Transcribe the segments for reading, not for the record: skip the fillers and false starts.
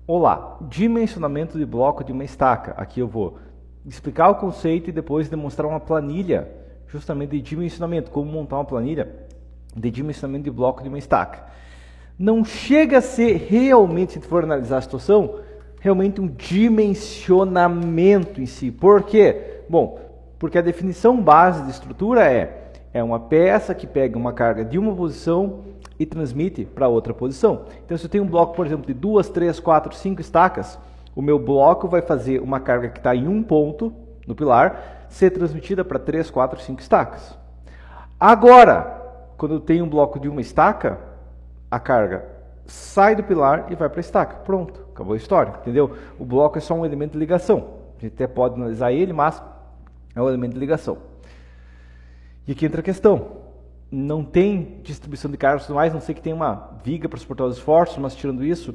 Olá, dimensionamento de bloco de uma estaca. Aqui eu vou explicar o conceito e depois demonstrar uma planilha justamente de dimensionamento, como montar uma planilha de dimensionamento de bloco de uma estaca. Não chega a ser realmente, se for analisar a situação, realmente um dimensionamento em si. Por quê? Bom, porque a definição base de estrutura é uma peça que pega uma carga de uma posição e transmite para outra posição. Então, se eu tenho um bloco, por exemplo, de 2, 3, 4, 5 estacas, o meu bloco vai fazer uma carga que está em um ponto no pilar ser transmitida para 3, 4, 5 estacas. Agora, quando eu tenho um bloco de uma estaca, a carga sai do pilar e vai para a estaca. Pronto, acabou a história, entendeu? O bloco é só um elemento de ligação. A gente até pode analisar ele, mas é um elemento de ligação. E aqui entra a questão. Não tem distribuição de cargas e tudo mais, não sei que tem uma viga para suportar os esforços, mas tirando isso,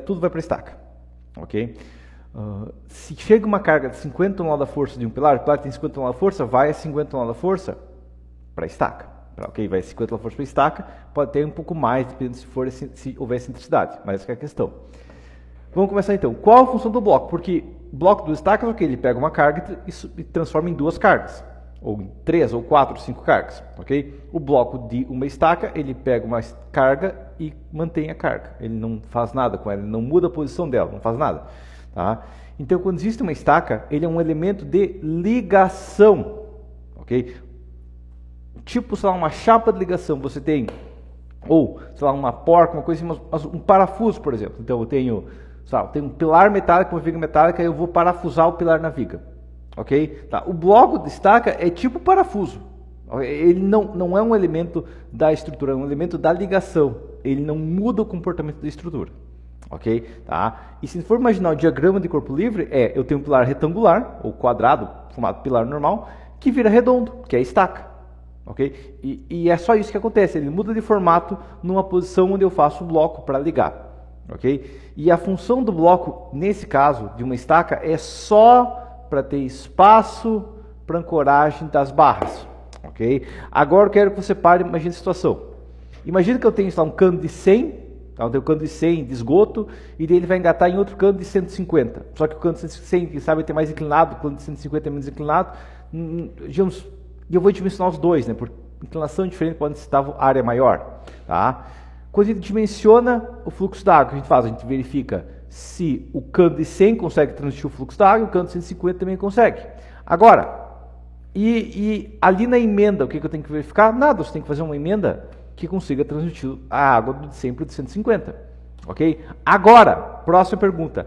tudo vai para a estaca. Ok? Se chega uma carga de 50 toneladas da força de um pilar, o pilar tem 50 toneladas da força, vai a 50 toneladas da força para a estaca. Ok, vai 50 toneladas da força para a estaca, pode ter um pouco mais, dependendo se houver excentricidade, mas essa é a questão. Vamos começar então. Qual a função do bloco? Porque o bloco dos estacas, ok, ele pega uma carga e transforma em duas cargas. Ou em 3, ou 4, 5 cargas, ok? O bloco de uma estaca, ele pega uma carga e mantém a carga. Ele não faz nada com ela, ele não muda a posição dela, não faz nada. Tá? Então, quando existe uma estaca, ele é um elemento de ligação, ok? Tipo, sei lá, uma chapa de ligação, você tem, ou, sei lá, uma porca, uma coisa assim, um parafuso, por exemplo. Então, eu tenho um pilar metálico, uma viga metálica, e eu vou parafusar o pilar na viga. Ok? Tá. O bloco de estaca é tipo parafuso. Ele não é um elemento da estrutura, é um elemento da ligação. Ele não muda o comportamento da estrutura. Ok? Tá. E se for imaginar o diagrama de corpo livre, eu tenho um pilar retangular, ou quadrado, formado pilar normal, que vira redondo, que é a estaca. Ok? E é só isso que acontece. Ele muda de formato numa posição onde eu faço o bloco para ligar. Ok? E a função do bloco, nesse caso, de uma estaca, é só para ter espaço para ancoragem das barras, ok? Agora eu quero que você pare e imagine a situação. Imagina que eu tenho um cano de 100, tá? Eu tenho um cano de 100 de esgoto, e daí ele vai engatar em outro cano de 150. Só que o cano de 100, quem sabe, tem mais inclinado, o cano de 150 é menos inclinado. Digamos, e eu vou dimensionar os dois, né? Por inclinação diferente pode necessitar área maior, tá? Quando a gente dimensiona o fluxo d'água, o que a gente faz? A gente verifica se o cano de 100 consegue transmitir o fluxo d'água, o cano de 150 também consegue. Agora, e ali na emenda, o que eu tenho que verificar? Nada, você tem que fazer uma emenda que consiga transmitir a água de 100 para o de 150. Ok? Agora, próxima pergunta.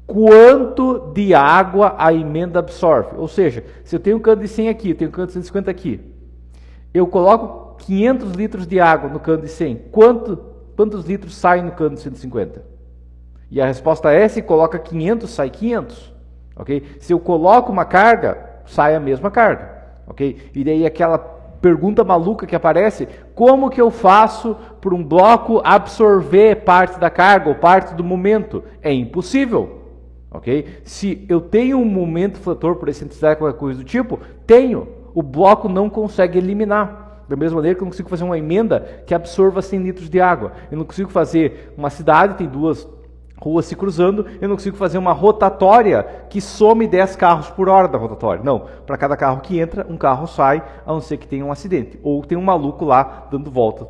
Quanto de água a emenda absorve? Ou seja, se eu tenho um cano de 100 aqui, eu tenho um cano de 150 aqui, eu coloco 500 litros de água no cano de 100, quantos litros saem no cano de 150? E a resposta é, se coloca 500, sai 500. Ok? Se eu coloco uma carga, sai a mesma carga. Ok? E daí aquela pergunta maluca que aparece, como que eu faço para um bloco absorver parte da carga ou parte do momento? É impossível. Ok? Se eu tenho um momento flutuador por excentricidade, qualquer coisa do tipo, tenho. O bloco não consegue eliminar. Da mesma maneira que eu não consigo fazer uma emenda que absorva 100 litros de água. Eu não consigo fazer uma cidade, tem duas ruas se cruzando, eu não consigo fazer uma rotatória que some 10 carros por hora da rotatória. Não, para cada carro que entra, um carro sai, a não ser que tenha um acidente. Ou tem um maluco lá dando volta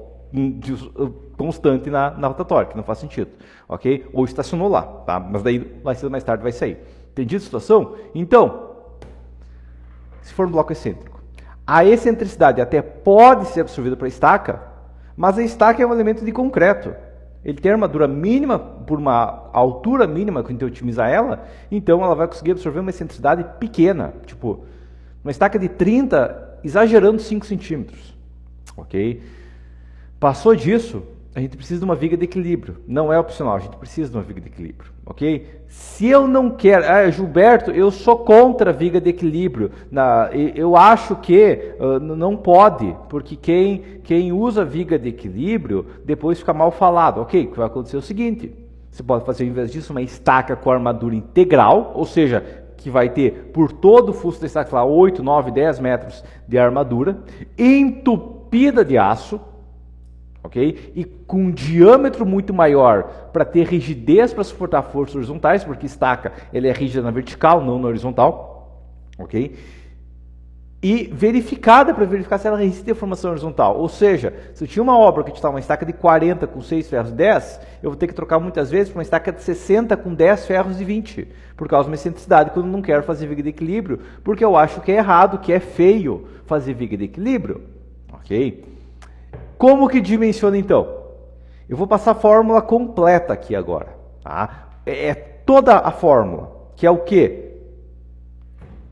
constante na rotatória, que não faz sentido. Ok? Ou estacionou lá, tá? Mas daí mais cedo ou mais tarde vai sair. Entendido a situação? Então, se for um bloco excêntrico, a excentricidade até pode ser absorvida para a estaca, mas a estaca é um elemento de concreto. Ele tem armadura mínima por uma altura mínima, quando eu otimizar ela, então ela vai conseguir absorver uma excentricidade pequena, tipo, uma estaca de 30, exagerando 5 centímetros. Ok? Passou disso, a gente precisa de uma viga de equilíbrio. Não é opcional, a gente precisa de uma viga de equilíbrio. Ok? Se eu não quero... Gilberto, eu sou contra a viga de equilíbrio. Eu acho que não pode, porque quem usa viga de equilíbrio depois fica mal falado. Ok, o que vai acontecer é o seguinte. Você pode fazer, ao invés disso, uma estaca com armadura integral, ou seja, que vai ter por todo o fusto da estaca 8, 9, 10 metros de armadura, entupida de aço. ok? E com um diâmetro muito maior para ter rigidez para suportar forças horizontais, porque estaca ele é rígida na vertical, não na horizontal, ok? E verificada para verificar se ela resiste à deformação horizontal. Ou seja, se eu tinha uma obra que tinha uma estaca de 40 com 6 ferros 10, eu vou ter que trocar muitas vezes para uma estaca de 60 com 10 ferros e 20, por causa da minha excentricidade, quando eu não quero fazer viga de equilíbrio, porque eu acho que é errado, que é feio fazer viga de equilíbrio, ok? Como que dimensiona então? Eu vou passar a fórmula completa aqui agora, tá? É toda a fórmula, que é o quê?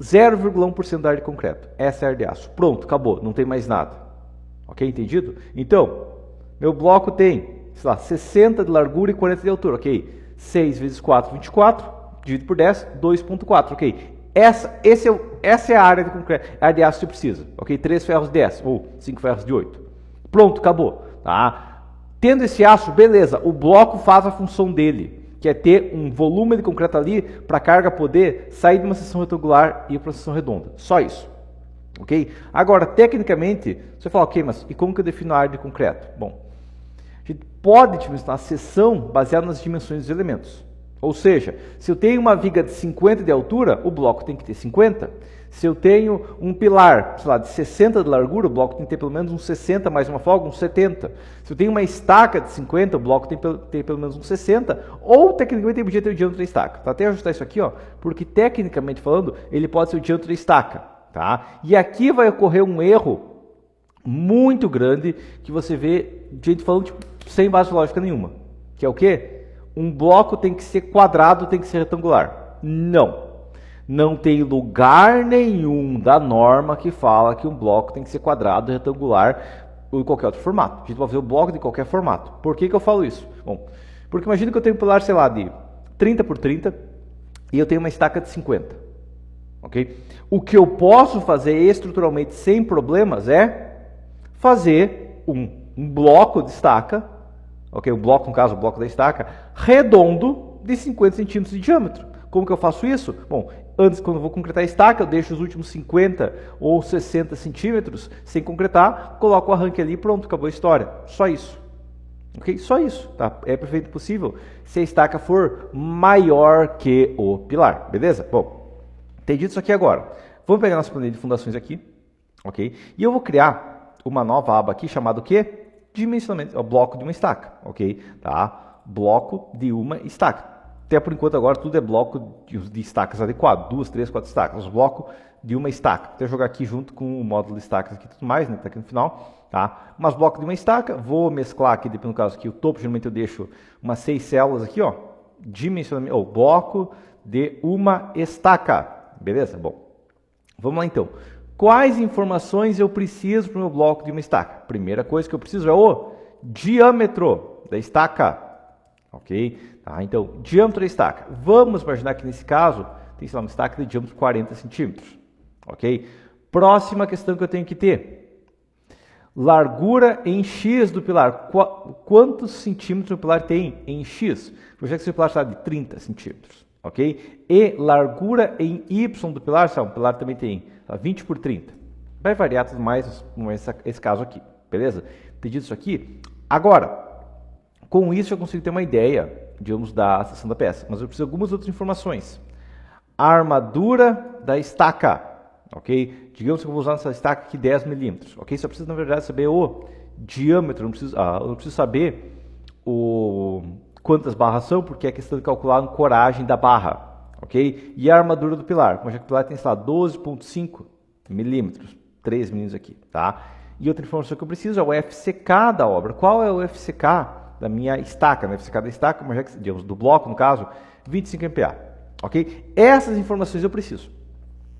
0,1% da área de concreto. Essa é a área de aço. Pronto, acabou, não tem mais nada. Ok, entendido? Então, meu bloco tem, sei lá, 60 de largura e 40 de altura, ok? 6 vezes 4, 24, dividido por 10, 2,4, ok? Essa é a área de concreto, a área de aço que você precisa, ok? 3 ferros 10 ou 5 ferros de 8. Pronto, acabou, tá? Tendo esse aço, beleza, o bloco faz a função dele, que é ter um volume de concreto ali para a carga poder sair de uma seção retangular e ir para uma seção redonda. Só isso. Ok? Agora, tecnicamente, você fala, ok, mas e como que eu defino a área de concreto? Bom, a gente pode dimensionar a seção baseada nas dimensões dos elementos. Ou seja, se eu tenho uma viga de 50 de altura, o bloco tem que ter 50. Se eu tenho um pilar, sei lá, de 60 de largura, o bloco tem que ter pelo menos uns 60, mais uma folga, uns 70. Se eu tenho uma estaca de 50, o bloco tem que ter pelo menos uns 60. Ou, tecnicamente, ele podia ter o diâmetro da estaca. Tá? Até ajustar isso aqui, ó, porque, tecnicamente falando, ele pode ser o diâmetro da estaca. Tá? E aqui vai ocorrer um erro muito grande que você vê gente falando tipo, sem base lógica nenhuma. Que é o quê? Um bloco tem que ser quadrado, tem que ser retangular. Não. Não tem lugar nenhum da norma que fala que um bloco tem que ser quadrado, retangular ou em qualquer outro formato. A gente pode fazer o bloco de qualquer formato. Por que eu falo isso? Bom, porque imagina que eu tenho um pilar, sei lá, de 30 por 30 e eu tenho uma estaca de 50. Ok? O que eu posso fazer estruturalmente sem problemas é fazer um bloco de estaca, ok? Um bloco, no caso, o bloco da estaca, redondo de 50 centímetros de diâmetro. Como que eu faço isso? Bom, antes, quando eu vou concretar a estaca, eu deixo os últimos 50 ou 60 centímetros sem concretar, coloco o arranque ali e pronto, acabou a história. Só isso. Ok? Só isso. Tá? É perfeito possível se a estaca for maior que o pilar. Beleza? Bom, entendido isso aqui agora. Vamos pegar nossa planilha de fundações aqui. Ok? E eu vou criar uma nova aba aqui chamada o quê? Dimensionamento. É o bloco de uma estaca. Ok? Tá? Bloco de uma estaca. Até por enquanto agora tudo é bloco de estacas adequado, 2, 3, 4 estacas, bloco de uma estaca. Vou jogar aqui junto com o módulo de estacas aqui e tudo mais, né? Tá aqui no final, tá? Mas bloco de uma estaca, vou mesclar aqui, dependendo do caso aqui, o topo geralmente eu deixo umas 6 células aqui, ó, dimensionamento, bloco de uma estaca, beleza? Bom, vamos lá então. Quais informações eu preciso para o meu bloco de uma estaca? Primeira coisa que eu preciso é o diâmetro da estaca, ok? Tá, então, diâmetro da estaca. Vamos imaginar que nesse caso tem uma estaca de diâmetro 40 centímetros. Ok? Próxima questão que eu tenho que ter. Largura em X do pilar. Quantos centímetros o pilar tem em X? Vou já que esse pilar está de 30 centímetros. Ok? E largura em Y do pilar, sabe? O pilar também tem 20 por 30. Vai variar tudo mais nesse caso aqui. Beleza? Entendido isso aqui? Agora, com isso eu consigo ter uma ideia, digamos, da seção da peça. Mas eu preciso de algumas outras informações. A armadura da estaca, ok? Digamos que eu vou usar nessa estaca aqui 10 milímetros, ok? Só preciso, na verdade, saber o diâmetro, eu não preciso saber quantas barras são, porque é questão de calcular a ancoragem da barra, ok? E a armadura do pilar, como já que o pilar tem, sei lá, 12,5 milímetros, 3 milímetros aqui, tá? E outra informação que eu preciso é o FCK da obra. Qual é o FCK da minha estaca, né? FCK da estaca, mas já que, digamos, do bloco, no caso, 25 MPa, ok? Essas informações eu preciso,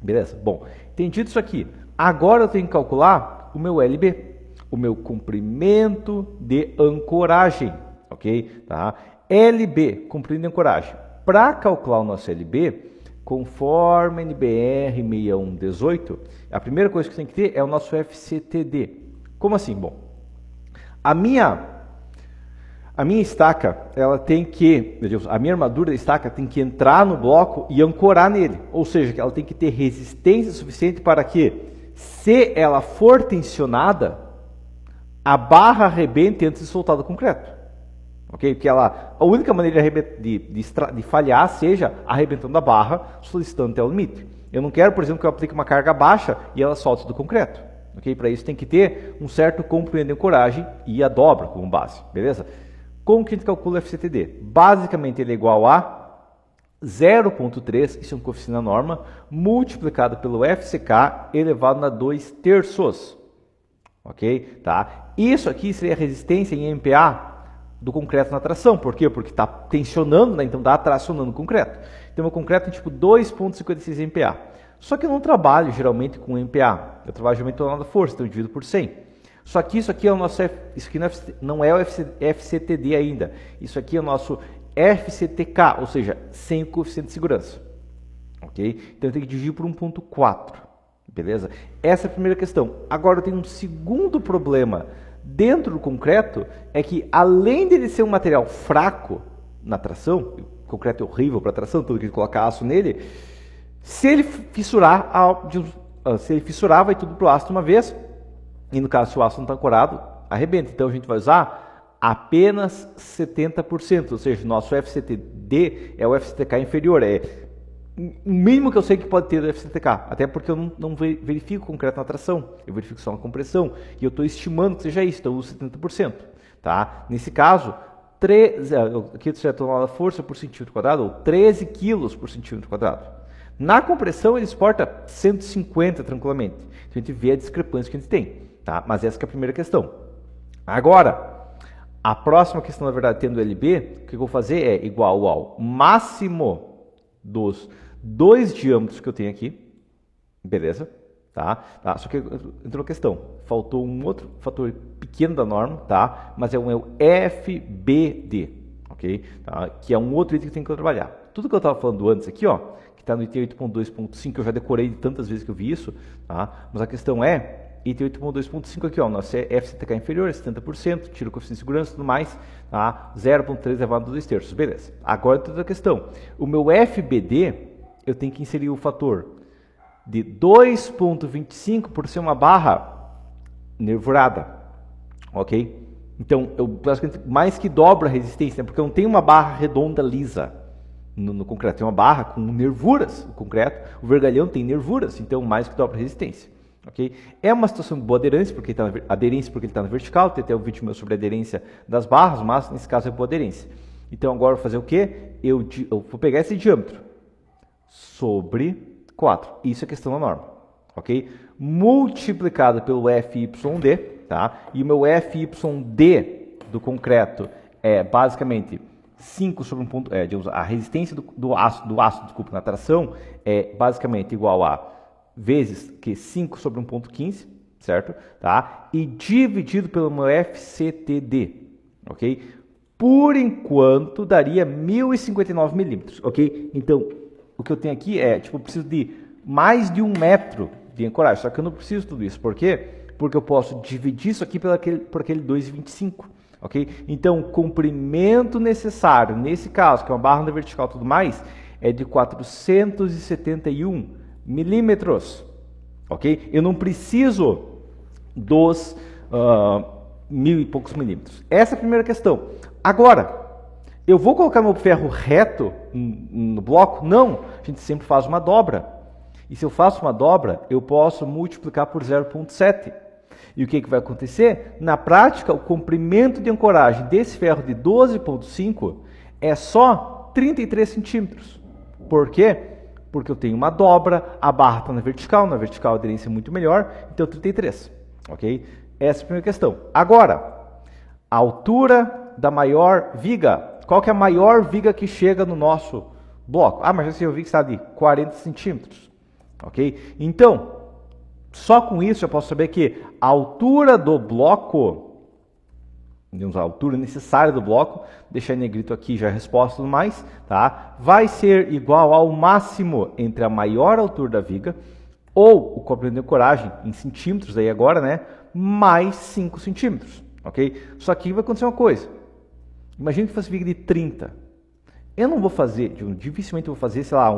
beleza? Bom, entendido isso aqui, agora eu tenho que calcular o meu LB, o meu comprimento de ancoragem, ok? Tá? LB, comprimento de ancoragem. Para calcular o nosso LB, conforme NBR 6118, a primeira coisa que tem que ter é o nosso FCTD. Como assim? Bom, a minha estaca, ela tem que, a minha armadura da estaca tem que entrar no bloco e ancorar nele. Ou seja, ela tem que ter resistência suficiente para que, se ela for tensionada, a barra arrebente antes de soltar do concreto. Ok? Porque a única maneira de falhar seja arrebentando a barra, solicitando até o limite. Eu não quero, por exemplo, que eu aplique uma carga baixa e ela solte do concreto. Ok? Para isso tem que ter um certo comprimento de ancoragem e a dobra como base. Beleza? Como que a gente calcula o FCTD? Basicamente ele é igual a 0,3, isso é um coeficiente da norma, multiplicado pelo FCK elevado a 2/3. Ok? Tá? Isso aqui seria a resistência em MPa do concreto na tração. Por quê? Porque está tensionando, né? Então está tracionando o concreto. Então o concreto tem tipo 2,56 MPa. Só que eu não trabalho geralmente com MPa. Eu trabalho geralmente com tonelada força, então eu divido por 100. Só que isso aqui é o nosso isso aqui não é o FCTD ainda. Isso aqui é o nosso FCTK, ou seja, sem o coeficiente de segurança. Ok? Então eu tenho que dividir por 1,4. Beleza? Essa é a primeira questão. Agora eu tenho um segundo problema dentro do concreto, é que além dele ser um material fraco na tração, o concreto é horrível para tração, tudo que colocar aço nele, se ele fissurar, vai tudo pro aço de uma vez, e no caso se o aço não está ancorado, arrebenta. Então a gente vai usar apenas 70%, ou seja, nosso FCTD é o FCTK inferior, é o mínimo que eu sei que pode ter do FCTK, até porque eu não verifico o concreto na tração, eu verifico só na compressão, e eu estou estimando que seja isso, então eu uso 70%. Tá? Nesse caso, aqui eu tonelada força por centímetro quadrado, ou 13 quilos por centímetro quadrado. Na compressão ele exporta 150 tranquilamente, então a gente vê a discrepância que a gente tem, tá? Mas essa que é a primeira questão. Agora, a próxima questão, na verdade, tendo LB, o que eu vou fazer é igual ao máximo dos dois diâmetros que eu tenho aqui, beleza? Tá? Só que entrou a questão, faltou um outro fator pequeno da norma, tá? Mas é o FBD, ok? Tá? Que é um outro item que tem que trabalhar. Tudo que eu estava falando antes aqui, ó, que está no item 8.2.5, eu já decorei de tantas vezes que eu vi isso, tá? Mas a questão é, item 8.2.5 aqui, ó, nosso FCTK inferior, 70%, tira o coeficiente de segurança e tudo mais, tá? 0,3 elevado a 2/3, beleza. Agora tem outra questão, o meu FBD, eu tenho que inserir o fator de 2,25 por ser uma barra nervurada, ok? Então, eu basicamente mais que dobro a resistência, né? Porque eu não tenho uma barra redonda lisa no concreto, tem uma barra com nervuras, o concreto, o vergalhão tem nervuras, então mais que dobra a resistência. Okay? É uma situação de boa aderência, porque ele está na vertical, tem até um vídeo meu sobre a aderência das barras, mas nesse caso é boa aderência. Então agora eu vou fazer o quê? Eu vou pegar esse diâmetro sobre 4, isso é questão da norma, ok? Multiplicado pelo FYD, tá? E o meu FYD do concreto é basicamente 5 sobre 1. A resistência do aço, desculpa, na tração é basicamente igual a vezes que 5 sobre 1,15, certo? Tá? E dividido pelo meu FCTD, ok? Por enquanto, daria 1.059 milímetros, ok? Então, o que eu tenho aqui é, eu preciso de mais de 1 metro de ancoragem, só que eu não preciso de tudo isso. Por quê? Porque eu posso dividir isso aqui por aquele 2,25, ok? Então, o comprimento necessário, nesse caso, que é uma barra na vertical e tudo mais, é de 471 milímetros, ok? Eu não preciso dos 1.000 e poucos milímetros. Essa é a primeira questão. Agora, eu vou colocar meu ferro reto no bloco? Não, a gente sempre faz uma dobra. E se eu faço uma dobra, eu posso multiplicar por 0,7. E o que vai acontecer? Na prática, o comprimento de ancoragem desse ferro de 12,5 é só 33 centímetros. Por quê? Porque eu tenho uma dobra, a barra está na vertical a aderência é muito melhor, então 33, ok? Essa é a primeira questão. Agora, a altura da maior viga. Qual que é a maior viga que chega no nosso bloco? Ah, mas eu vi que está de 40 centímetros, ok? Então, só com isso eu posso saber que a altura do bloco, a altura necessária do bloco, deixar em negrito aqui já a resposta e tudo mais, tá? Vai ser igual ao máximo entre a maior altura da viga ou o comprimento de ancoragem em centímetros aí agora, né? Mais 5 centímetros, ok? Só que vai acontecer uma coisa. Imagina que fosse viga de 30. Eu não vou fazer, dificilmente eu vou fazer, sei lá,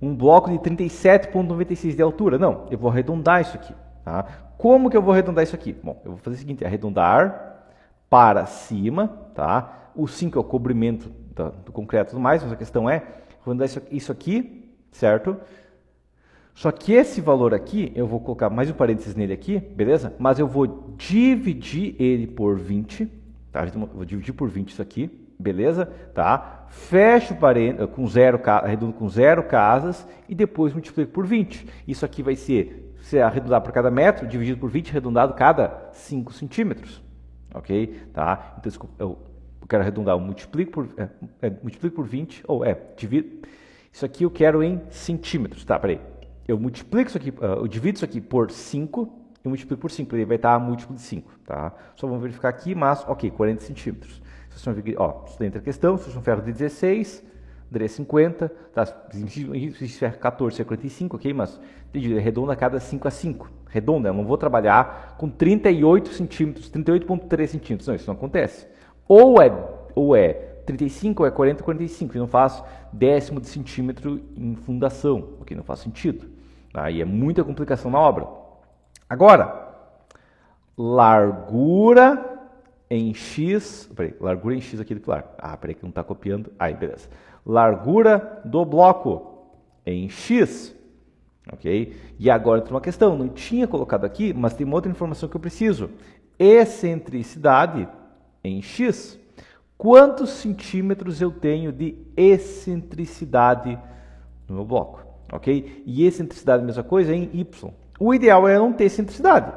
um bloco de 37,96 de altura. Não, eu vou arredondar isso aqui. Tá? Como que eu vou arredondar isso aqui? Bom, eu vou fazer o seguinte, arredondar para cima, tá? O 5 é o cobrimento do concreto e tudo mais, mas a questão é, vou arredondar isso aqui, certo? Só que esse valor aqui, eu vou colocar mais um parênteses nele aqui, beleza? Mas eu vou dividir ele por 20, tá? Vou dividir por 20 isso aqui, beleza? Tá? Fecho o parênteses com zero, arredondo com 0 casas e depois multiplico por 20. Isso aqui vai ser, se arredondar por cada metro, dividido por 20, arredondado cada 5 centímetros, ok? Tá? Então, eu quero arredondar, eu multiplico por 20, divido. Isso aqui eu quero em centímetros, tá? Peraí. Eu multiplico isso aqui, eu divido isso aqui por 5 e multiplico por 5, ele vai estar múltiplo de 5, tá? Só vamos verificar aqui, mas, ok, 40 centímetros. Isso dentro da questão, se um ferro de 16, daria 50, tá? Se ferro 14, é 45, ok? Mas, entendi, arredonda a cada 5 a 5. Redonda, eu não vou trabalhar com 38 centímetros, 38,3 centímetros, não, isso não acontece. Ou é 35 ou é 40, 45, e não faço décimo de centímetro em fundação, ok? Não faz sentido. Aí é muita complicação na obra. Agora, largura em X, largura em X aqui do pilar. Peraí que não está copiando. Aí, beleza. Largura do bloco em X, ok? E agora tem uma questão, não tinha colocado aqui, mas tem uma outra informação que eu preciso. Excentricidade em X. Quantos centímetros eu tenho de excentricidade no meu bloco? Ok? E excentricidade, a mesma coisa em Y. O ideal é não ter excentricidade.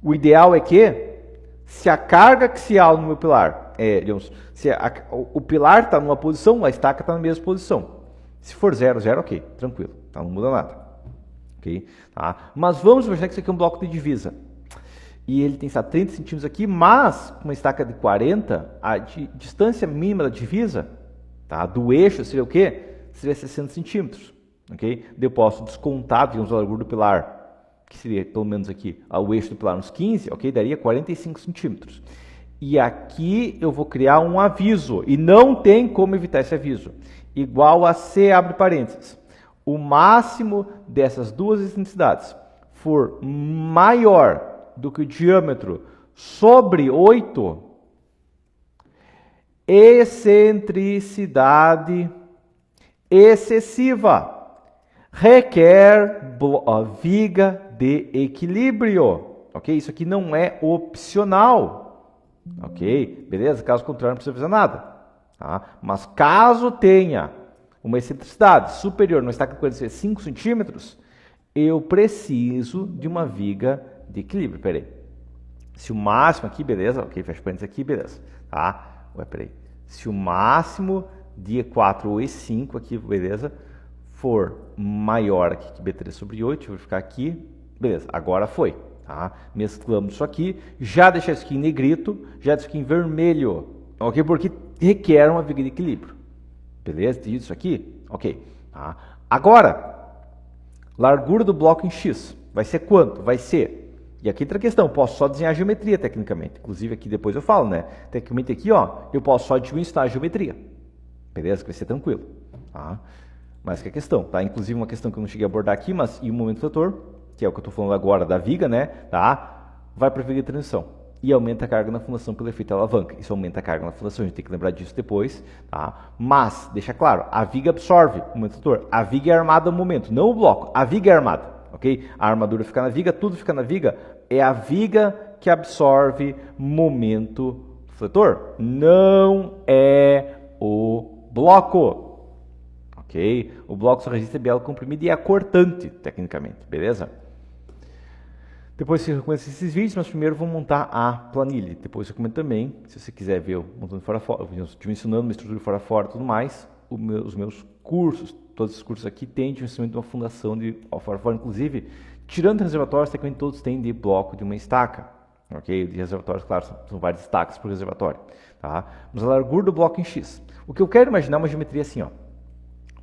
O ideal é que, se a carga axial no meu pilar, se o pilar está numa posição, a estaca está na mesma posição. Se for 0, 0, ok, tranquilo, tá? Não muda nada. Ok? Tá? Mas vamos imaginar que isso aqui é um bloco de divisa. E ele tem 30 centímetros aqui, mas com uma estaca de 40, a distância mínima da divisa, tá, do eixo seria o quê? Seria 60 centímetros. Okay? Eu posso descontar, digamos, a largura do pilar, que seria pelo menos aqui o eixo do pilar uns 15, ok? Daria 45 centímetros. E aqui eu vou criar um aviso, e não tem como evitar esse aviso. Igual a C, abre parênteses. O máximo dessas duas excentricidades for maior do que o diâmetro sobre 8, excentricidade excessiva, requer viga de equilíbrio, ok? Isso aqui não é opcional, ok? Beleza? Caso contrário, não precisa fazer nada, tá? Mas caso tenha uma excentricidade superior, uma estaca de 45 centímetros, eu preciso de uma viga de equilíbrio. Peraí. Se o máximo aqui, beleza? Ok, fecha parênteses aqui, beleza. Tá? Peraí. Se o máximo de E4 ou E5 aqui, beleza, for maior aqui que B3 sobre 8, vou ficar aqui, beleza, agora foi. Tá? Mesclamos isso aqui, já deixei isso aqui em negrito, já deixei isso aqui em vermelho, ok? Porque requer uma viga de equilíbrio. Beleza? Entendi isso aqui? Ok. Tá? Agora, largura do bloco em X. Vai ser quanto? Vai ser... E aqui entra a questão, posso só desenhar a geometria tecnicamente. Inclusive aqui depois eu falo, né? Tecnicamente aqui, ó, eu posso só dimensionar a geometria. Beleza? Que vai ser tranquilo. Tá? Mas que é a questão, tá? Inclusive uma questão que eu não cheguei a abordar aqui, mas e o momento fletor, que é o que eu estou falando agora da viga, né? Tá? Vai para a viga de transição. E aumenta a carga na fundação pelo efeito alavanca. Isso aumenta a carga na fundação, a gente tem que lembrar disso depois. Tá? Mas, deixa claro, a viga absorve o momento fletor. A viga é armada no momento, não o bloco. A viga é armada. Okay? A armadura fica na viga, tudo fica na viga. É a viga que absorve momento fletor. Não é o bloco. Ok? O bloco só resiste a biela comprimida e é cortante, tecnicamente. Beleza? Depois você conhece esses vídeos, mas primeiro vou montar a planilha. Depois eu comento também, se você quiser ver eu montando fora fora, dimensionando uma estrutura fora fora e tudo mais, os meus cursos, todos esses cursos aqui têm dimensionamento de uma fundação de fora fora, inclusive, tirando reservatórios, tecnicamente todos têm de bloco de uma estaca. Ok? De reservatórios, claro, são várias estacas por reservatório. Tá? Mas a largura do bloco em X. O que eu quero imaginar é uma geometria assim, ó.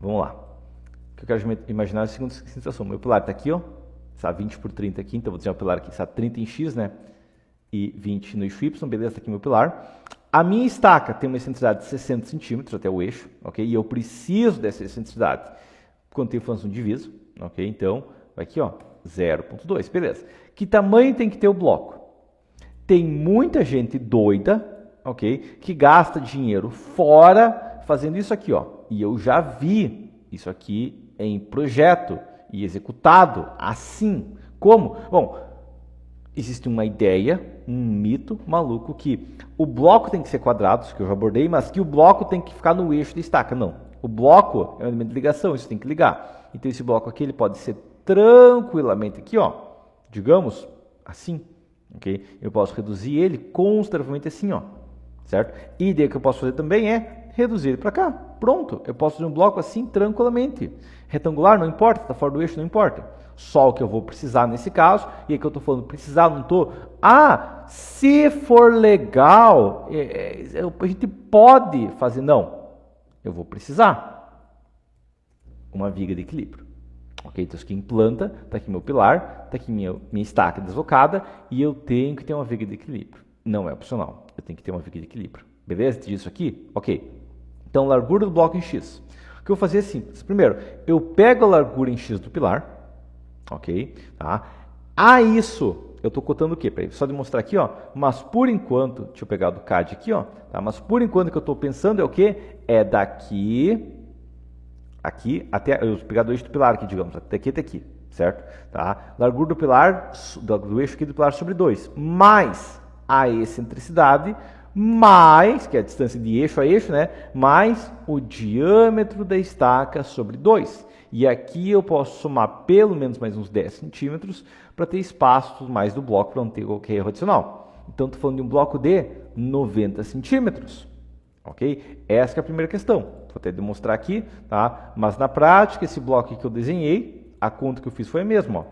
Vamos lá. O que eu quero imaginar é a seguinte situação. Meu pilar está aqui, ó. Está 20 por 30 aqui, então vou desenhar o pilar aqui, está 30 em X, né? E 20 no eixo Y, beleza, está aqui meu pilar. A minha estaca tem uma excentricidade de 60 centímetros até o eixo, ok? E eu preciso dessa excentricidade quando tem função de divisa, ok? Então, vai aqui, ó, 0,2, beleza. Que tamanho tem que ter o bloco? Tem muita gente doida, ok? Que gasta dinheiro fora fazendo isso aqui, ó. E eu já vi isso aqui em projeto e executado assim. Como? Bom, existe uma ideia, um mito maluco que o bloco tem que ser quadrado, isso que eu já abordei, mas que o bloco tem que ficar no eixo da estaca. Não. O bloco é um elemento de ligação, isso tem que ligar. Então esse bloco aqui ele pode ser tranquilamente aqui, ó, digamos assim, ok? Eu posso reduzir ele consideravelmente assim, ó, certo? E daí o que eu posso fazer também é reduzir ele para cá. Pronto, eu posso fazer um bloco assim tranquilamente. Retangular não importa, está fora do eixo não importa. Só o que eu vou precisar nesse caso, e é que eu estou falando precisar, não estou... Ah, se for legal, a gente pode fazer. Não, eu vou precisar uma viga de equilíbrio. Ok, então isso aqui implanta, está aqui meu pilar, está aqui minha estaca deslocada, e eu tenho que ter uma viga de equilíbrio. Não é opcional, eu tenho que ter uma viga de equilíbrio. Beleza? Disso aqui? Ok. Então, largura do bloco em X. O que eu vou fazer é simples. Primeiro, eu pego a largura em X do pilar, ok? Tá? A isso, eu estou cotando o quê? Para só demonstrar aqui, ó. Mas por enquanto, deixa eu pegar do CAD aqui, ó. Tá? Mas por enquanto que eu estou pensando é o quê? É daqui, aqui, até, eu vou pegar do eixo do pilar aqui, digamos, até aqui, certo? Tá? Largura do pilar, do eixo aqui do pilar sobre 2, mais a excentricidade, mais, que é a distância de eixo a eixo, né? Mais o diâmetro da estaca sobre 2. E aqui eu posso somar pelo menos mais uns 10 centímetros para ter espaço mais do bloco para não ter qualquer erro adicional. Então, estou falando de um bloco de 90 centímetros. Ok? Essa é a primeira questão. Vou até demonstrar aqui, tá? Mas na prática, esse bloco que eu desenhei, a conta que eu fiz foi a mesma. Ó.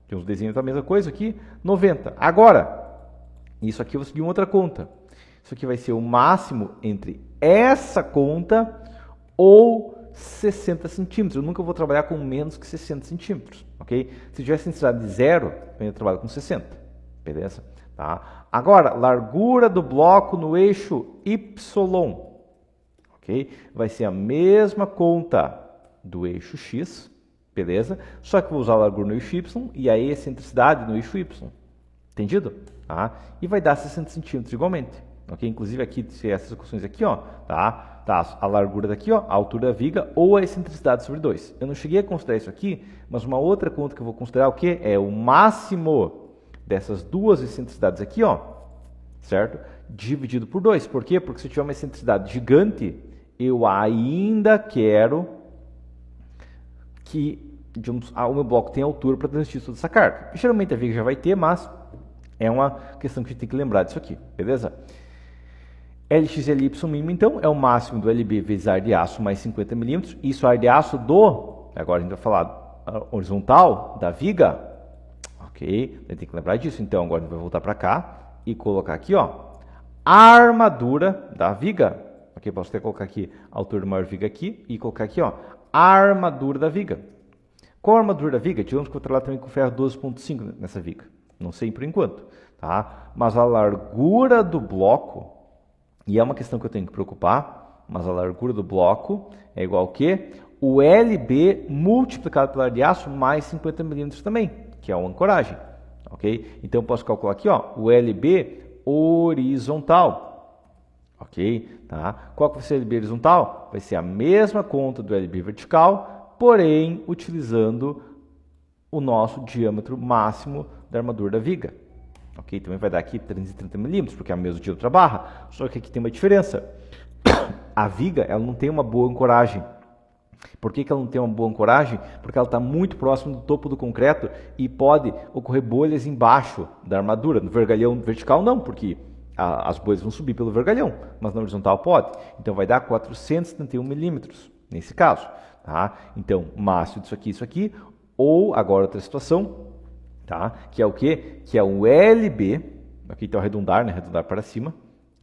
Tem uns desenhos da mesma coisa aqui, 90. Agora, isso aqui eu vou seguir uma outra conta. Isso aqui vai ser o máximo entre essa conta ou 60 centímetros. Eu nunca vou trabalhar com menos que 60 centímetros, ok? Se tivesse intensidade de 0, eu ia trabalhar com 60, beleza? Tá? Agora, largura do bloco no eixo Y, ok? Vai ser a mesma conta do eixo X, beleza? Só que eu vou usar a largura no eixo Y e a excentricidade no eixo Y, entendido? Tá? E vai dar 60 centímetros igualmente. Okay? Inclusive aqui, essas equações aqui, ó, tá a largura daqui, ó, a altura da viga ou a excentricidade sobre 2. Eu não cheguei a considerar isso aqui, mas uma outra conta que eu vou considerar o que? É o máximo dessas duas excentricidades aqui, ó, certo? Dividido por 2. Por quê? Porque se eu tiver uma excentricidade gigante, eu ainda quero que digamos, o meu bloco tenha altura para transmitir toda essa carga. Geralmente a viga já vai ter, mas é uma questão que a gente tem que lembrar disso aqui, beleza? LX e LY mínimo, então, é o máximo do LB vezes ar de aço mais 50 milímetros. Isso ar de aço agora a gente vai falar horizontal, da viga. Ok, tem que lembrar disso. Então, agora a gente vai voltar para cá e colocar aqui, ó, a armadura da viga. Ok, posso até colocar aqui a altura da maior viga aqui e colocar aqui, ó, a armadura da viga. Qual a armadura da viga? Digamos que eu vou trabalhar também com ferro 12.5 nessa viga. Não sei por enquanto, tá? Mas a largura do bloco, e é uma questão que eu tenho que preocupar, mas a largura do bloco é igual ao quê? O LB multiplicado pelo ar de aço mais 50 milímetros também, que é a ancoragem, ok? Então eu posso calcular aqui, ó, o LB horizontal, ok? Tá? Qual que vai ser o LB horizontal? Vai ser a mesma conta do LB vertical, porém utilizando o nosso diâmetro máximo da armadura da viga. Ok, também vai dar aqui 330 milímetros, porque é o mesmo diâmetro da barra, só que aqui tem uma diferença. A viga, ela não tem uma boa ancoragem. Por que ela não tem uma boa ancoragem? Porque ela está muito próximo do topo do concreto e pode ocorrer bolhas embaixo da armadura. No vergalhão vertical não, porque as bolhas vão subir pelo vergalhão, mas na horizontal pode. Então vai dar 471 milímetros nesse caso. Tá? Então, máximo disso aqui, ou agora outra situação, tá? Que é o quê? Que é o LB, aqui então arredondar, né? Arredondar para cima,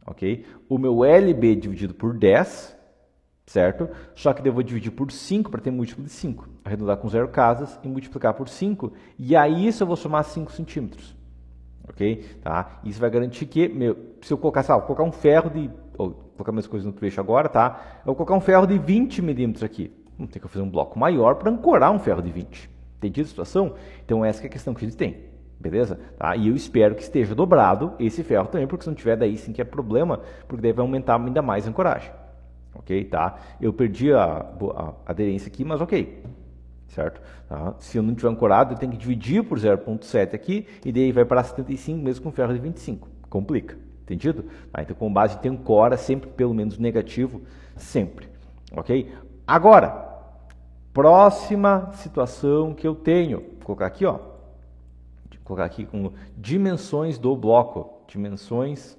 ok? O meu LB dividido por 10, certo? Só que eu vou dividir por 5 para ter múltiplo de 5. Arredondar com 0 casas e multiplicar por 5, e aí isso eu vou somar 5 centímetros, ok? Tá? Isso vai garantir que, se eu colocar, vou colocar um ferro de, vou colocar minhas coisas no trecho agora, tá? Eu vou colocar um ferro de 20 milímetros aqui. Vou ter que fazer um bloco maior para ancorar um ferro de 20. Entendido a situação? Então essa que é a questão que a gente tem, beleza? Tá? E eu espero que esteja dobrado esse ferro também, porque se não tiver, daí sim que é problema, porque daí vai aumentar ainda mais a ancoragem. Ok? Tá? Eu perdi a aderência aqui, mas ok. Certo? Tá? Se eu não tiver ancorado, eu tenho que dividir por 0,7 aqui, e daí vai para 75, mesmo com ferro de 25. Complica. Entendido? Tá? Então, com base, tem ancora sempre pelo menos negativo, sempre. Ok? Agora, próxima situação que eu tenho, vou colocar aqui, ó, vou colocar aqui com dimensões do bloco, dimensões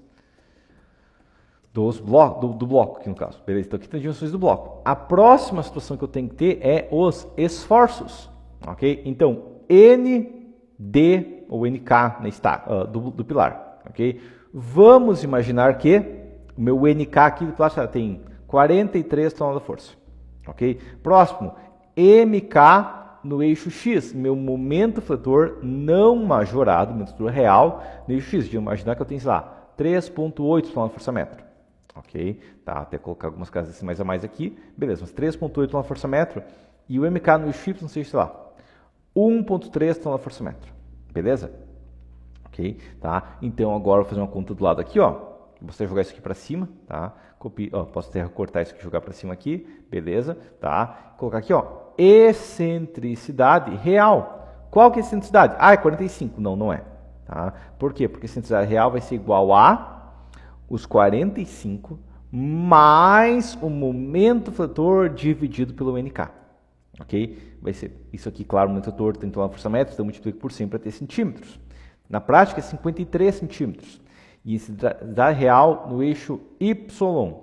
do bloco aqui no caso, beleza? Então aqui tem as dimensões do bloco. A próxima situação que eu tenho que ter é os esforços, ok? Então, ND ou NK na estaca, do pilar, ok? Vamos imaginar que o meu NK aqui do pilar tem 43 toneladas de força, ok? Próximo, MK no eixo X, meu momento fletor não majorado, momento fletor real no eixo X. De imaginar que eu tenho, sei lá, 3,8 toneladas-força-metro. Ok? Tá, até colocar algumas casas assim mais a mais aqui. Beleza, mas 3,8 toneladas-força-metro. E o MK no eixo Y, não sei, sei lá, 1,3 toneladas-força-metro. Beleza? Ok? Tá? Então agora eu vou fazer uma conta do lado aqui, ó. Vou jogar isso aqui para cima, tá? Posso até recortar isso aqui e jogar para cima aqui, beleza? Tá? Colocar aqui, ó, excentricidade real. Qual que é a excentricidade? Ah, é 45. Não, não é. Tá? Por quê? Porque a excentricidade real vai ser igual a os 45 mais o momento fletor dividido pelo NK. Ok? Vai ser isso aqui, claro, o momento fletor tem que lá força-metros, então eu multiplico por 100 para ter centímetros. Na prática é 53 centímetros. E excentricidade real no eixo Y.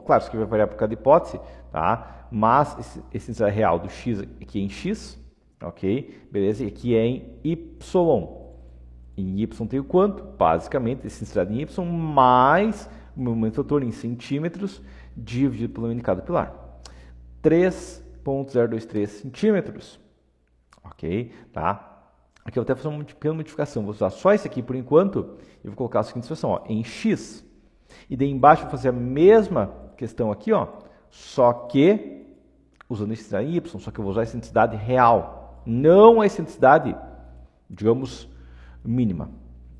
Claro, isso aqui vai variar por cada hipótese, tá? Mas excentricidade real do X aqui é em X, ok? Beleza? E aqui é em Y. Em Y tem o quanto? Basicamente, excentricidade em Y mais o momento fletor em centímetros dividido pelo NK do pilar. 3,023 centímetros. Ok? Tá? Aqui eu vou até fazer uma pequena modificação. Vou usar só isso aqui por enquanto e vou colocar a seguinte situação, ó, em X. E daí embaixo eu vou fazer a mesma questão aqui, ó, só que usando a excentricidade em Y, só que eu vou usar a excentricidade real, não a excentricidade, digamos, mínima.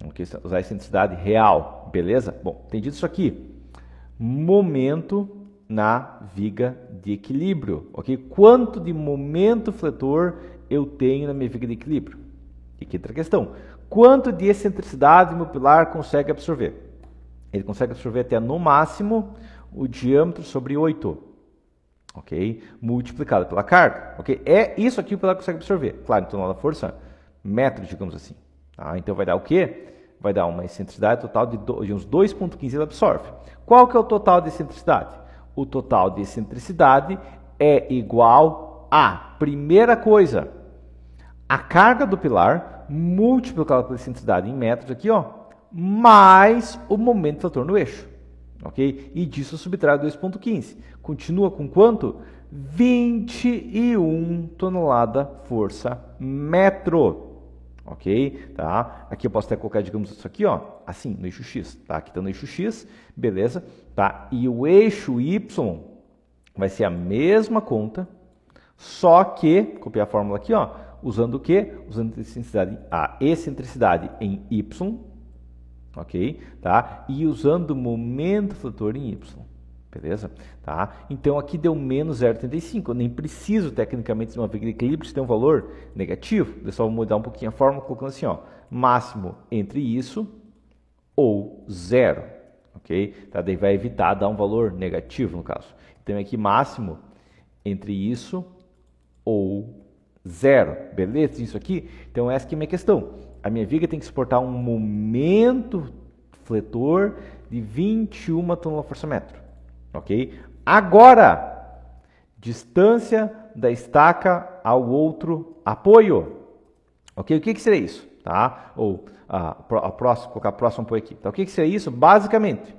Okay? Usar a excentricidade real, beleza? Bom, entendido isso aqui. Momento na viga de equilíbrio, ok? Quanto de momento fletor eu tenho na minha viga de equilíbrio? E aqui outra questão. Quanto de excentricidade o meu pilar consegue absorver? Ele consegue absorver até no máximo o diâmetro sobre 8, ok? Multiplicado pela carga, ok? É isso aqui que o pilar consegue absorver. Claro, então, na força, metro, digamos assim. Tá? Então, vai dar o quê? Vai dar uma excentricidade total de uns 2,15 ele absorve. Qual que é o total de excentricidade? O total de excentricidade é igual a, primeira coisa, a carga do pilar multiplicada pela excentricidade em metros aqui, ó, mais o momento fletor no eixo, ok? E disso subtrai 2,15. Continua com quanto? 21 tonelada força metro, ok? Tá? Aqui eu posso até colocar, digamos, isso aqui, ó, assim, no eixo X, tá? Aqui está no eixo X, beleza? Tá? E o eixo Y vai ser a mesma conta, só que, copiar a fórmula aqui, ó, usando o quê? Usando a excentricidade em Y, ok? Tá? E usando o momento fletor em Y, beleza? Tá? Então aqui deu menos 0,85, eu nem preciso tecnicamente de uma viga de equilíbrio, se tem um valor negativo, eu só vou mudar um pouquinho a fórmula, colocando assim, ó, máximo entre isso ou zero, ok? Tá? Daí vai evitar dar um valor negativo no caso. Então aqui máximo entre isso ou zero, beleza? Isso aqui, então essa aqui é a minha questão. A minha viga tem que suportar um momento fletor de 21 toneladas-força-metro, ok? Agora, distância da estaca ao outro apoio, ok? O que seria isso? Tá? Ou colocar a próxima apoio aqui. Tá? O que seria isso? Basicamente,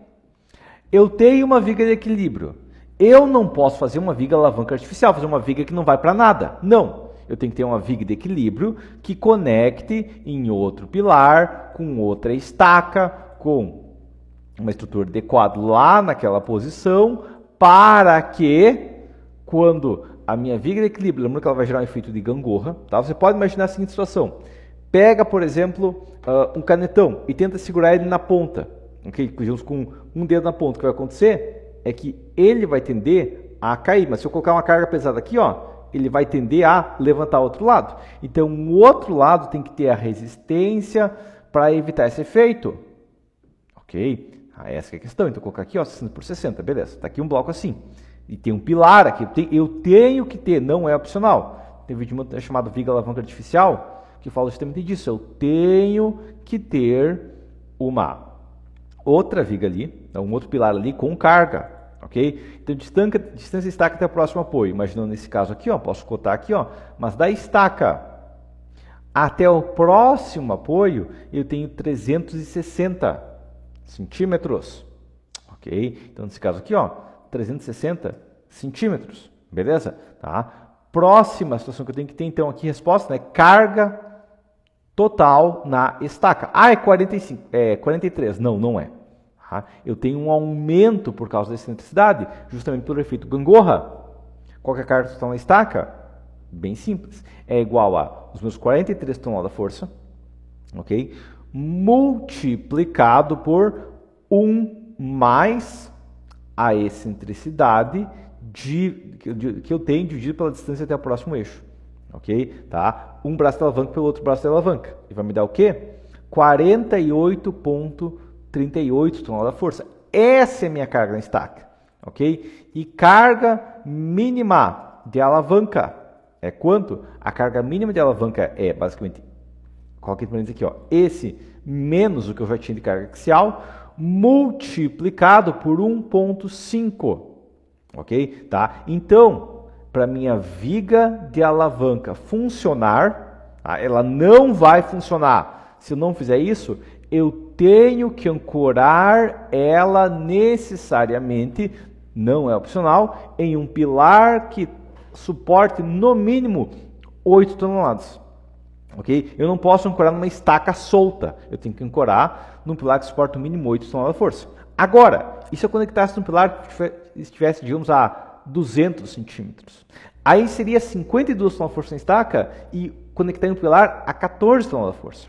eu tenho uma viga de equilíbrio. Eu não posso fazer uma viga alavanca artificial, fazer uma viga que não vai para nada. Não. Eu tenho que ter uma viga de equilíbrio que conecte em outro pilar, com outra estaca, com uma estrutura adequada lá naquela posição, para que, quando a minha viga de equilíbrio, lembrando que ela vai gerar um efeito de gangorra, tá? Você pode imaginar a seguinte situação. Pega, por exemplo, um canetão e tenta segurar ele na ponta, ok? Com um dedo na ponta. O que vai acontecer é que ele vai tender a cair, mas se eu colocar uma carga pesada aqui, ó, ele vai tender a levantar o outro lado. Então, o outro lado tem que ter a resistência para evitar esse efeito, ok? Essa é a questão. Então, eu vou colocar aqui, ó, 60 por 60, beleza. Está aqui um bloco assim. E tem um pilar aqui. Eu tenho que ter, não é opcional. Tem um vídeo chamado Viga Alavanca Artificial, que fala justamente disso. Eu tenho que ter uma outra viga ali, um outro pilar ali com carga, ok? Então, distância estaca até o próximo apoio. Imaginando nesse caso aqui, ó, posso cotar aqui, ó, mas da estaca até o próximo apoio, eu tenho 360 centímetros, ok? Então, nesse caso aqui, ó, 360 centímetros, beleza? Tá? Próxima situação que eu tenho que ter, então, aqui, resposta, né? Carga total na estaca. Ah, é 43. Não, não é. Tá? Eu tenho um aumento por causa da excentricidade, justamente pelo efeito gangorra. Qual que é a carga total na estaca? Bem simples. É igual a os meus 43 toneladas da força, ok? Multiplicado por 1 mais a excentricidade que eu tenho dividido pela distância até o próximo eixo. Ok? Tá? Um braço de alavanca pelo outro braço de alavanca. E vai me dar o quê? 48,38 toneladas da força. Essa é a minha carga na estaca. Ok? E carga mínima de alavanca é quanto? A carga mínima de alavanca é basicamente, coloquei para aqui, ó, esse menos o que eu já tinha de carga axial, multiplicado por 1,5. Ok? Tá? Então, para minha viga de alavanca funcionar, tá? Ela não vai funcionar. Se eu não fizer isso, eu tenho que ancorar ela necessariamente, não é opcional, em um pilar que suporte no mínimo 8 toneladas. Ok? Eu não posso ancorar numa estaca solta. Eu tenho que ancorar num pilar que suporte no mínimo 8 toneladas de força. Agora, e se eu conectasse num pilar que estivesse, digamos, a 200 centímetros? Aí seria 52 toneladas de força na estaca e conectar em um pilar a 14 toneladas de força.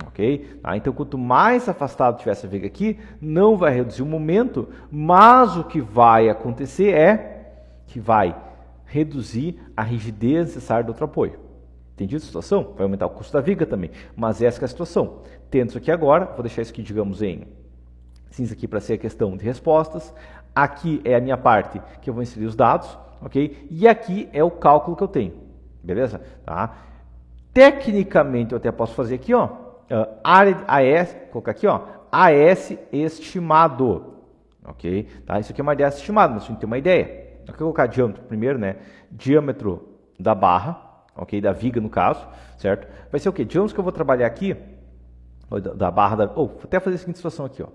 Ok? Então, quanto mais afastado tiver essa viga aqui, não vai reduzir o momento, mas o que vai acontecer é que vai reduzir a rigidez necessária do outro apoio. Entendido a situação? Vai aumentar o custo da viga também, mas essa é a situação. Tendo isso aqui agora, vou deixar isso aqui, digamos, em cinza aqui para ser a questão de respostas. Aqui é a minha parte que eu vou inserir os dados, ok? E aqui é o cálculo que eu tenho, beleza? Tá? Tecnicamente eu até posso fazer aqui, ó, AS, colocar aqui, ó, AS estimado, ok? Tá? Isso aqui é uma ideia estimada, mas a gente tem uma ideia. Eu vou colocar diâmetro primeiro, né? Diâmetro da barra, ok? Da viga no caso, certo? Vai ser o quê? Digamos que eu vou trabalhar aqui da barra vou até fazer a seguinte situação aqui, ó.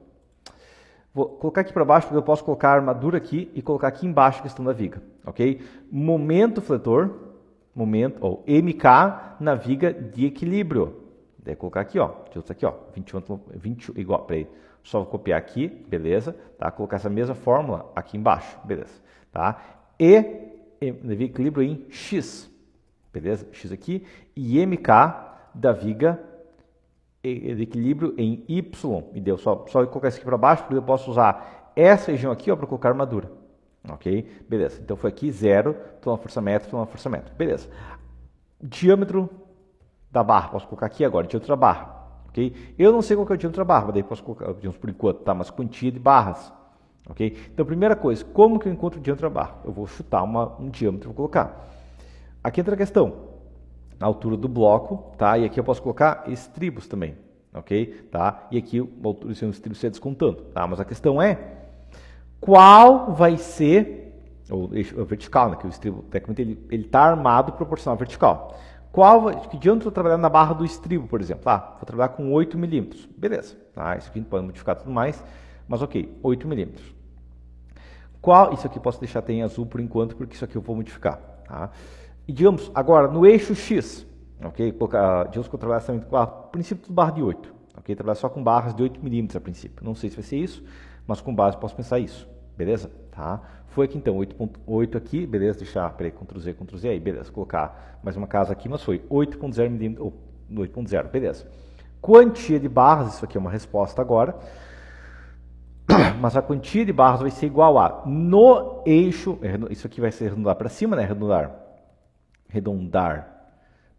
Vou colocar aqui para baixo, porque eu posso colocar a armadura aqui e colocar aqui embaixo a questão da viga, ok? Momento fletor, MK na viga de equilíbrio. Daí colocar aqui, ó, aqui, ó, 20 igual, peraí, só vou copiar aqui, beleza? Tá? Colocar essa mesma fórmula aqui embaixo, beleza? Tá? E na viga de equilíbrio em X, beleza? X aqui, e MK da viga de equilíbrio em Y, e deu só colocar isso aqui para baixo, porque eu posso usar essa região aqui para colocar armadura, ok? Beleza, então foi aqui 0, toma força metro, beleza. Diâmetro da barra, posso colocar aqui agora, diâmetro da barra, ok? Eu não sei qual que é o diâmetro da barra, mas daí posso colocar, digamos por enquanto, tá? Mas quantia de barras, ok? Então, primeira coisa, como que eu encontro o diâmetro da barra? Eu vou chutar um diâmetro, vou colocar. Aqui entra a questão. Na altura do bloco, tá? E aqui eu posso colocar estribos também, ok? Tá? E aqui a altura do estribo se descontando, tá? Mas a questão é qual vai ser o eixo vertical, né? Que o estribo, tecnicamente, ele está armado proporcional ao vertical. Que diâmetro eu vou trabalhar na barra do estribo, por exemplo? Vou trabalhar com 8 milímetros, beleza? Tá? Isso aqui pode modificar tudo mais, mas ok, 8 milímetros. Isso aqui posso deixar até em azul por enquanto, porque isso aqui eu vou modificar, tá? E digamos, agora, no eixo X, ok? Digamos que eu trabalho com o princípio de barra de 8, ok? Trabalhar só com barras de 8 milímetros a princípio. Não sei se vai ser isso, mas com base posso pensar isso, beleza? Tá? Foi aqui então, 8.8 aqui, beleza? Deixar, peraí, Ctrl Z aí, beleza. Colocar mais uma casa aqui, mas foi 8.0 milímetros, 8.0, beleza. Quantia de barras, isso aqui é uma resposta agora, mas a quantia de barras vai ser igual a, no eixo, isso aqui vai ser arredondar para cima, né? Arredondar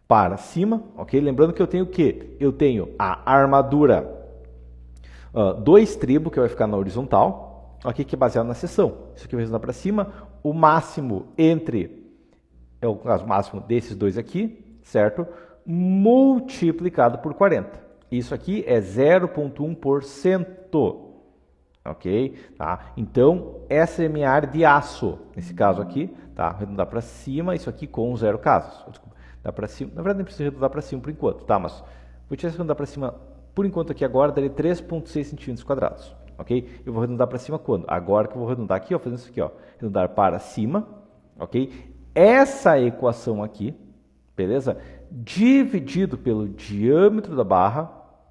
para cima, ok? Lembrando que eu tenho o quê? Eu tenho a armadura do estribo, que vai ficar na horizontal, aqui que é baseado na seção. Isso aqui vai arredondar para cima, o máximo é o caso máximo desses dois aqui, certo? Multiplicado por 40. Isso aqui é 0,1%. Ok? Tá? Então, essa é a minha área de aço, nesse caso aqui, tá? Arredondar para cima, isso aqui com 0 casos. Desculpa, dá para cima, na verdade nem precisa arredondar para cima por enquanto, tá? Mas vou tirar esse arredondar para cima por enquanto aqui agora, daria 3,6 centímetros quadrados, ok? Eu vou arredondar para cima quando? Agora que eu vou arredondar aqui, ó, fazendo isso aqui, ó, arredondar para cima, ok? Essa equação aqui, beleza? Dividido pelo diâmetro da barra,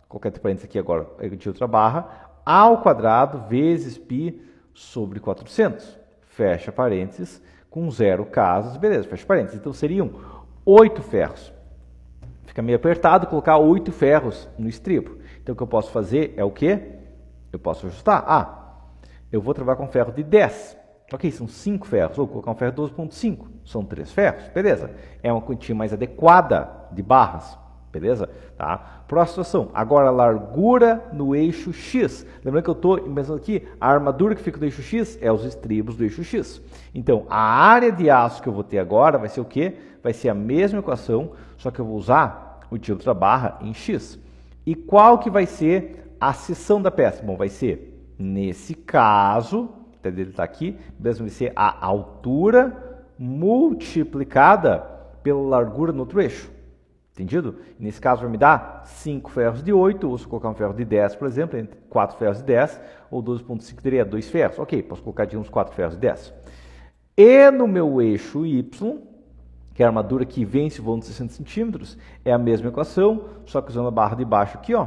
colocar entre parênteses aqui agora, é o diâmetro da barra, ao quadrado vezes π sobre 400. Fecha parênteses, com 0 casos, beleza, fecha parênteses. Então, seriam 8 ferros. Fica meio apertado colocar 8 ferros no estribo. Então, o que eu posso fazer é o quê? Eu posso ajustar. Eu vou trabalhar com ferro de 10. Ok, são 5 ferros. Vou colocar um ferro de 12,5. São 3 ferros, beleza. É uma quantia mais adequada de barras. Beleza? Tá? Próxima situação. Agora, a largura no eixo X. Lembrando que eu estou pensando aqui, a armadura que fica no eixo X é os estribos do eixo X. Então, a área de aço que eu vou ter agora vai ser o quê? Vai ser a mesma equação, só que eu vou usar o diâmetro da barra em X. E qual que vai ser a seção da peça? Bom, vai ser, nesse caso, ele está aqui, mesmo vai ser a altura multiplicada pela largura no outro eixo. Entendido? Nesse caso vai me dar 5 ferros de 8, ou se eu colocar um ferro de 10, por exemplo, entre 4 ferros de 10, ou 12,5 teria 2 ferros. Ok, posso colocar de uns 4 ferros de 10. E no meu eixo Y, que é a armadura que vence o voo de 60 centímetros, é a mesma equação, só que usando a barra de baixo aqui, ó,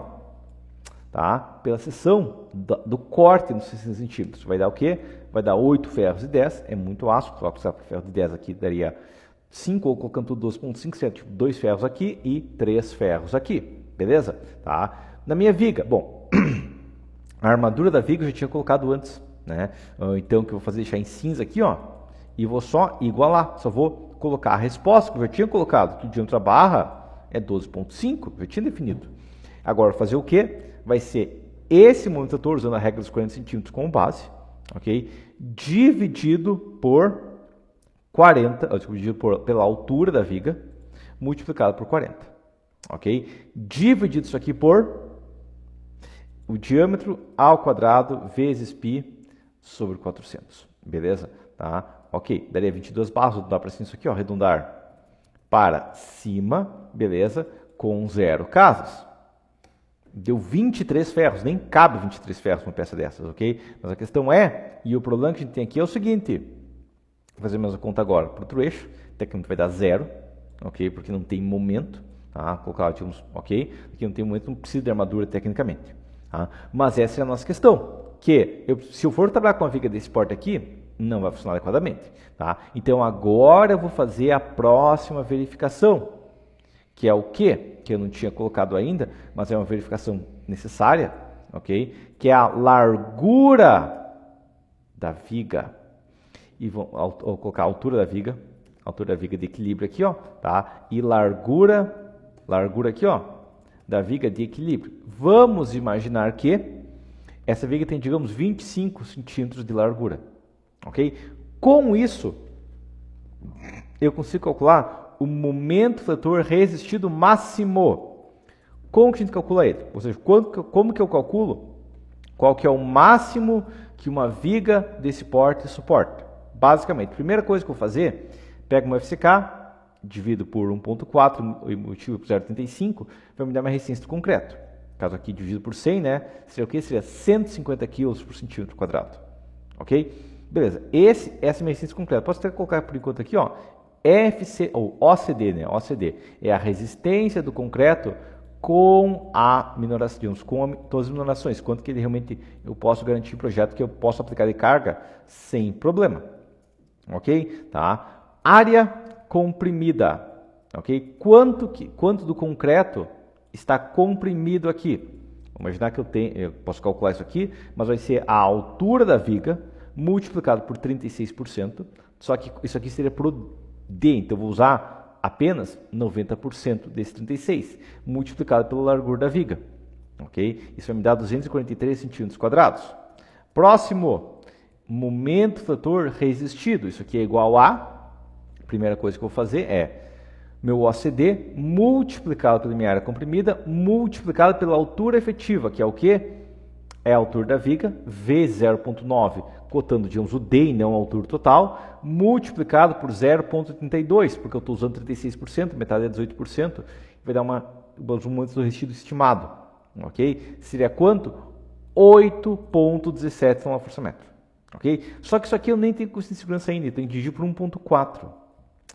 tá? Pela seção do corte nos 60 centímetros. Vai dar o quê? Vai dar 8 ferros de 10, é muito aço, só que o ferro de 10 aqui daria 5, ou colocando tudo 12,5, certo? 2 ferros aqui e 3 ferros aqui, beleza? Tá? Na minha viga, bom, a armadura da viga eu já tinha colocado antes, né? Então, o que eu vou fazer? Deixar em cinza aqui, ó, e vou só igualar, só vou colocar a resposta que eu já tinha colocado, que o diâmetro da barra é 12,5, eu já tinha definido. Agora, fazer o quê? Vai ser esse momento todo, usando a regra dos 40 centímetros como base, ok? Dividido por 40, dividido pela altura da viga, multiplicado por 40, ok? Dividido isso aqui por o diâmetro ao quadrado vezes π sobre 400, beleza? Tá? Ok, daria 22 barras, vou dar para cima isso aqui, ó, arredondar para cima, beleza? Com 0 casas. Deu 23 ferros, nem cabe 23 ferros numa peça dessas, ok? Mas a questão é, e o problema que a gente tem aqui é o seguinte, vou fazer a mesma conta agora para o outro eixo, tecnicamente vai dar 0, ok? Porque não tem momento, tá? Colocar, ok? Aqui não tem momento, não precisa de armadura tecnicamente, tá? Mas essa é a nossa questão, que se eu for trabalhar com a viga desse porte aqui, não vai funcionar adequadamente, tá? Então agora eu vou fazer a próxima verificação, que é o quê? Que eu não tinha colocado ainda, mas é uma verificação necessária, ok? Que é a largura da viga. E vou colocar a altura da viga de equilíbrio aqui, ó, tá? E largura aqui, ó, da viga de equilíbrio. Vamos imaginar que essa viga tem, digamos, 25 centímetros de largura, ok? Com isso, eu consigo calcular o momento fletor resistido máximo. Como que a gente calcula ele? Ou seja, como que eu calculo qual que é o máximo que uma viga desse porte suporta? Basicamente, a primeira coisa que eu vou fazer, pego uma FCK, divido por 1.4 e multiplico por 0,35, vai me dar uma resistência do concreto. Caso aqui dividido por 100, né? Seria o que? Seria 150 kg por centímetro quadrado. Ok? Beleza. Essa é a minha resistência concreta. Posso até colocar por enquanto aqui, ó, FC, ou OCD, né? OCD é a resistência do concreto com a minoração, com todas as minorações, quanto que ele realmente eu posso garantir o projeto que eu posso aplicar de carga sem problema, ok? Tá? Área comprimida, ok? Quanto do concreto está comprimido aqui? Vamos imaginar que eu posso calcular isso aqui, mas vai ser a altura da viga multiplicado por 36%, só que isso aqui seria por D, então eu vou usar apenas 90% desse 36, multiplicado pela largura da viga. Ok? Isso vai me dar 243 centímetros quadrados. Próximo, momento fletor resistido. Isso aqui é igual a, primeira coisa que eu vou fazer é meu OCD multiplicado pela minha área comprimida, multiplicado pela altura efetiva, que é o quê? É a altura da viga, vezes 0,9, cotando, digamos, o D e não a altura total, multiplicado por 0,32, porque eu estou usando 36%, metade é 18%, vai dar os momentos do resistido estimado, ok? Seria quanto? 8,17 kgfm, ok? Só que isso aqui eu nem tenho custo de segurança ainda, eu tenho que dividir por 1,4,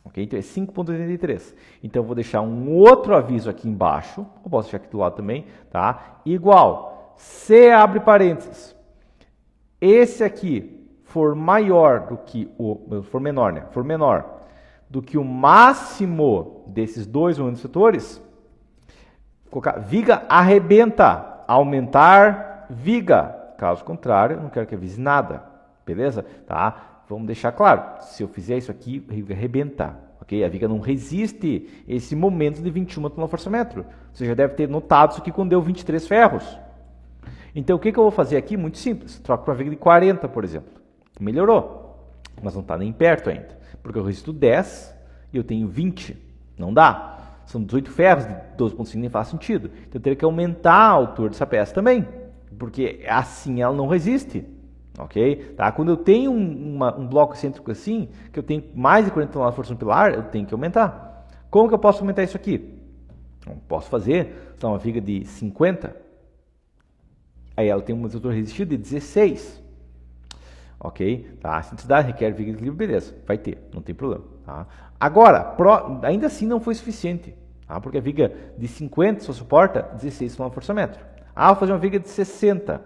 ok? Então é 5,83. Então eu vou deixar um outro aviso aqui embaixo, eu posso deixar aqui do lado também, tá? Igual. Se abre parênteses, esse aqui for maior do que for menor do que o máximo desses dois momentos setores, colocar viga arrebenta, aumentar viga. Caso contrário, eu não quero que avise nada, beleza? Tá? Vamos deixar claro, se eu fizer isso aqui, a viga arrebenta. Okay? A viga não resiste esse momento de 21 kgfm. Você já deve ter notado isso aqui quando deu 23 ferros. Então, o que eu vou fazer aqui? Muito simples. Troco para uma viga de 40, por exemplo. Melhorou, mas não está nem perto ainda. Porque eu resisto 10 e eu tenho 20. Não dá. São 18 ferros de 12,5, nem faz sentido. Então, eu teria que aumentar a altura dessa peça também. Porque assim ela não resiste. Ok? Tá? Quando eu tenho um bloco excêntrico assim, que eu tenho mais de 40 toneladas de força no pilar, eu tenho que aumentar. Como que eu posso aumentar isso aqui? Eu posso fazer uma viga de 50. Aí ela tem um motor resistido de 16. Ok? Tá? Se necessidade requer viga de equilíbrio, beleza. Vai ter, não tem problema. Tá? Agora, ainda assim não foi suficiente. Tá? Porque a viga de 50 só suporta 16 kgfm. Vou fazer uma viga de 60.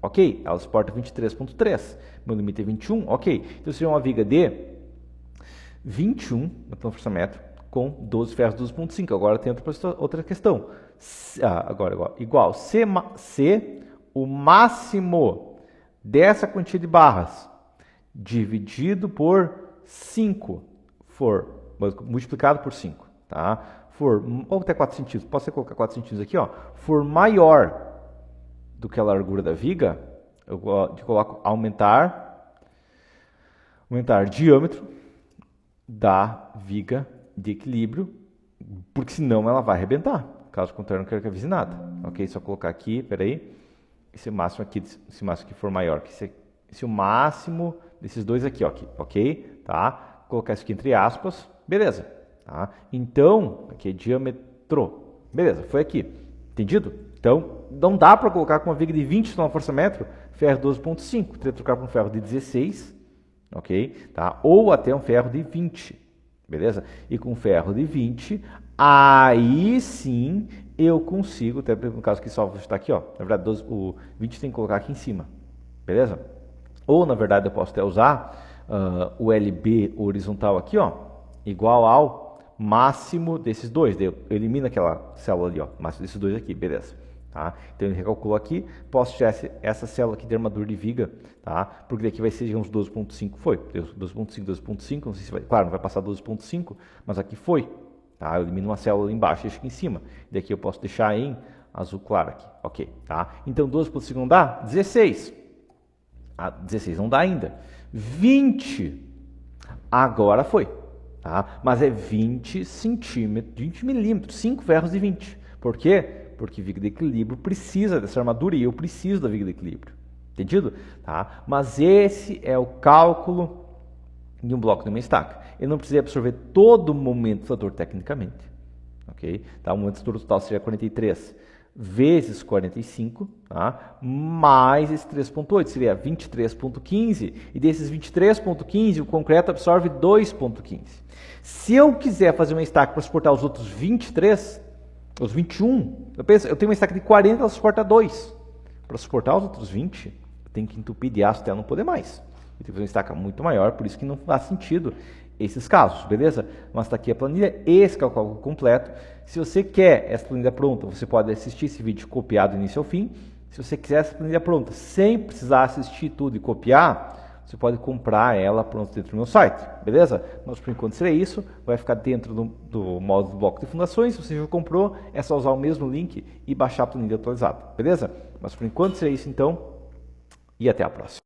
Ok? Ela suporta 23,3. Meu limite é 21. Ok. Então seria uma viga de 21 kgfm com 12 ferros 12,5. Agora tem outra questão. Agora, igual. Se o máximo dessa quantia de barras dividido por 5 for multiplicado por 5, tá? Ou até 4 centímetros, posso colocar 4 centímetros aqui, ó, for maior do que a largura da viga, eu coloco aumentar diâmetro da viga de equilíbrio, porque senão ela vai arrebentar. Caso contrário, não quero que avise nada. Ok? Só colocar aqui, peraí. Esse máximo aqui for maior que esse o máximo desses dois aqui, ok? Tá? Colocar isso aqui entre aspas, beleza? Tá? Então, aqui é diâmetro, beleza? Foi aqui, entendido? Então, não dá para colocar com uma viga de 20 kgfm, ferro 12,5, teria que trocar para um ferro de 16, ok? Tá? Ou até um ferro de 20, beleza? E com ferro de 20, aí sim eu consigo, até no caso que só está aqui, ó, na verdade o 20 tem que colocar aqui em cima, beleza? Ou na verdade eu posso até usar o LB horizontal aqui, ó, igual ao máximo desses dois, eu elimino aquela célula ali, ó, máximo desses dois aqui, beleza? Tá? Então eu recalculo aqui, posso tirar essa célula aqui de armadura de viga, tá? Porque daqui vai ser, digamos, 12,5, foi, 12,5, não sei se vai, claro, não vai passar 12,5, mas aqui foi. Tá? Eu elimino uma célula ali embaixo e deixo aqui em cima. Daqui eu posso deixar em azul claro aqui. Ok. Tá? Então 12,5 não dá? 16. 16 não dá ainda. 20. Agora foi. Tá? Mas é 20 centímetros, 20 milímetros, 5 ferros de 20. Por quê? Porque viga de equilíbrio precisa dessa armadura e eu preciso da viga de equilíbrio. Entendido? Tá? Mas esse é o cálculo de um bloco de uma estaca. Ele não precisa absorver todo o momento fletor tecnicamente. Ok? Tá? O momento fletor total seria 43 vezes 45, tá? Mais esse 3,8, seria 23,15. E desses 23,15, o concreto absorve 2,15. Se eu quiser fazer uma estaca para suportar os outros 23, Os 21, eu tenho uma estaca de 40, ela suporta 2. Para suportar os outros 20, eu tenho que entupir de aço até não poder mais. Eu tenho que fazer uma estaca muito maior, por isso que não faz sentido esses casos, beleza? Mas está aqui a planilha, esse é o cálculo completo. Se você quer essa planilha pronta, você pode assistir esse vídeo copiado do início ao fim. Se você quiser essa planilha pronta, sem precisar assistir tudo e copiar, você pode comprar ela pronta dentro do meu site, beleza? Mas por enquanto seria isso, vai ficar dentro do módulo do bloco de fundações. Se você já comprou, é só usar o mesmo link e baixar a planilha atualizada, beleza? Mas por enquanto seria isso então, e até a próxima.